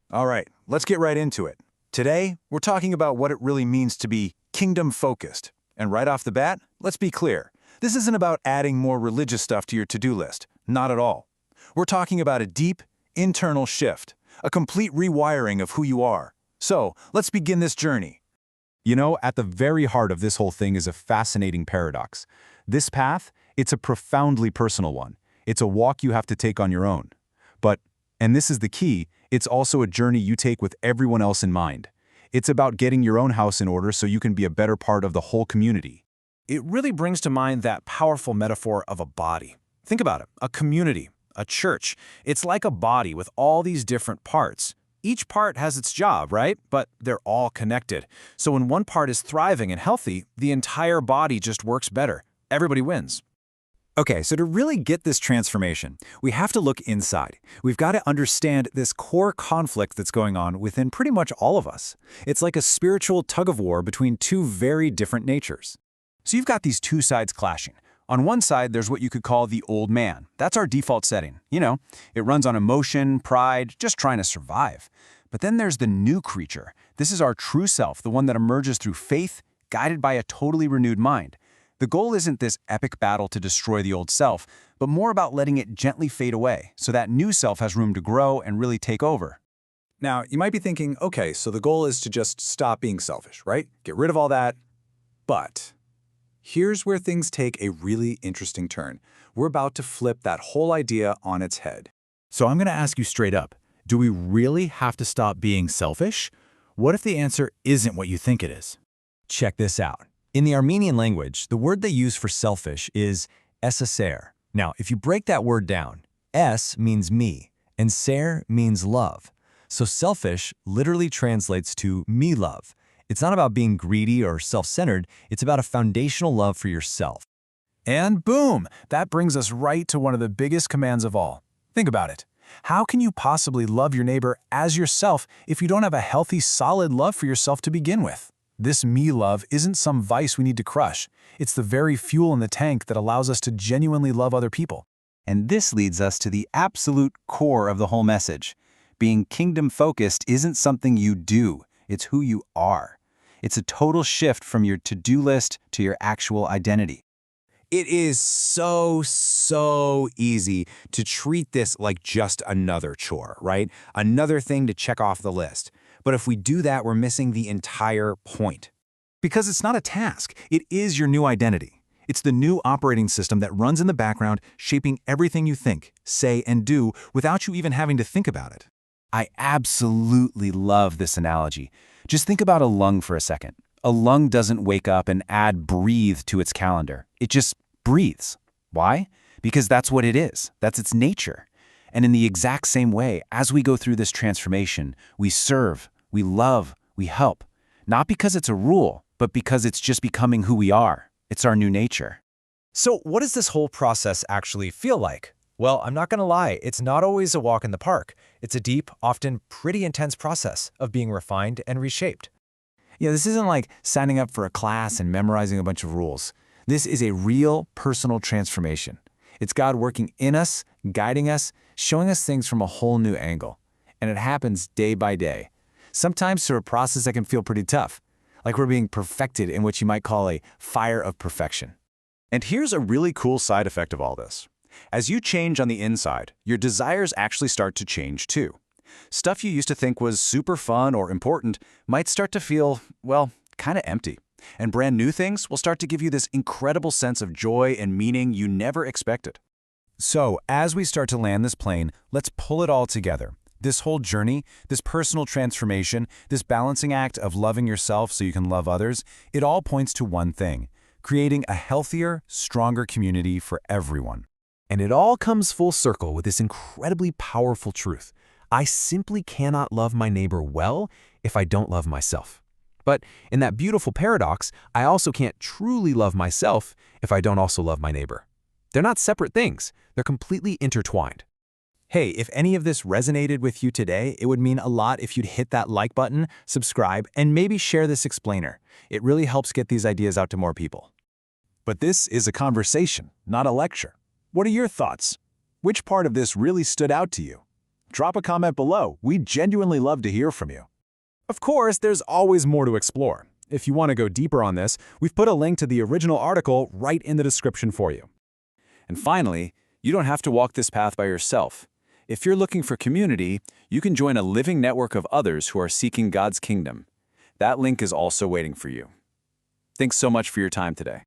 All right, let's get right into it. Today, we're talking about what it really means to be kingdom-focused. And right off the bat, let's be clear. This isn't about adding more religious stuff to your to-do list. Not at all. We're talking about a deep, internal shift, a complete rewiring of who you are. So, let's begin this journey. You know, at the very heart of this whole thing is a fascinating paradox. This path, it's a profoundly personal one. It's a walk you have to take on your own. But, and this is the key, it's also a journey you take with everyone else in mind. It's about getting your own house in order so you can be a better part of the whole community. It really brings to mind that powerful metaphor of a body. Think about it, a community, a church. It's like a body with all these different parts. Each part has its job, right? But they're all connected. So when one part is thriving and healthy, the entire body just works better. Everybody wins. Okay, so to really get this transformation, we have to look inside. We've got to understand this core conflict that's going on within pretty much all of us. It's like a spiritual tug-of-war between two very different natures. So you've got these two sides clashing. On one side, there's what you could call the old man. That's our default setting. You know, it runs on emotion, pride, just trying to survive. But then there's the new creature. This is our true self, the one that emerges through faith, guided by a totally renewed mind. The goal isn't this epic battle to destroy the old self, but more about letting it gently fade away so that new self has room to grow and really take over. Now, you might be thinking, okay, so the goal is to just stop being selfish, right? Get rid of all that. But here's where things take a really interesting turn. We're about to flip that whole idea on its head. So I'm going to ask you straight up, do we really have to stop being selfish? What if the answer isn't what you think it is? Check this out. In the Armenian language, the word they use for selfish is esaser. Now, if you break that word down, es means me, and ser means love. So selfish literally translates to me love. It's not about being greedy or self-centered, it's about a foundational love for yourself. And boom, that brings us right to one of the biggest commands of all. Think about it. How can you possibly love your neighbor as yourself if you don't have a healthy, solid love for yourself to begin with? This me love isn't some vice we need to crush. It's the very fuel in the tank that allows us to genuinely love other people. And this leads us to the absolute core of the whole message. Being kingdom-focused isn't something you do, it's who you are. It's a total shift from your to-do list to your actual identity. It is so easy to treat this like just another chore, right? Another thing to check off the list. But if we do that, we're missing the entire point. Because it's not a task, it is your new identity. It's the new operating system that runs in the background, shaping everything you think, say, and do without you even having to think about it. I absolutely love this analogy. Just think about a lung for a second. A lung doesn't wake up and add breathe to its calendar. It just breathes. Why? Because that's what it is. That's its nature. And in the exact same way, as we go through this transformation, we serve, we love, we help. Not because it's a rule, but because it's just becoming who we are. It's our new nature. So what does this whole process actually feel like? Well, I'm not going to lie, it's not always a walk in the park. It's a deep, often pretty intense process of being refined and reshaped. Yeah, this isn't like signing up for a class and memorizing a bunch of rules. This is a real personal transformation. It's God working in us, guiding us, showing us things from a whole new angle. And it happens day by day. Sometimes through a process that can feel pretty tough, like we're being perfected in what you might call a fire of perfection. And here's a really cool side effect of all this. As you change on the inside, your desires actually start to change too. Stuff you used to think was super fun or important might start to feel, well, kind of empty. And brand new things will start to give you this incredible sense of joy and meaning you never expected. So, as we start to land this plane, let's pull it all together. This whole journey, this personal transformation, this balancing act of loving yourself so you can love others, it all points to one thing: creating a healthier, stronger community for everyone. And it all comes full circle with this incredibly powerful truth. I simply cannot love my neighbor well if I don't love myself. But in that beautiful paradox, I also can't truly love myself if I don't also love my neighbor. They're not separate things. They're completely intertwined. Hey, if any of this resonated with you today, it would mean a lot if you'd hit that like button, subscribe, and maybe share this explainer. It really helps get these ideas out to more people. But this is a conversation, not a lecture. What are your thoughts? Which part of this really stood out to you? Drop a comment below. We'd genuinely love to hear from you. Of course, there's always more to explore. If you want to go deeper on this, we've put a link to the original article right in the description for you. And finally, you don't have to walk this path by yourself. If you're looking for community, you can join a living network of others who are seeking God's kingdom. That link is also waiting for you. Thanks so much for your time today.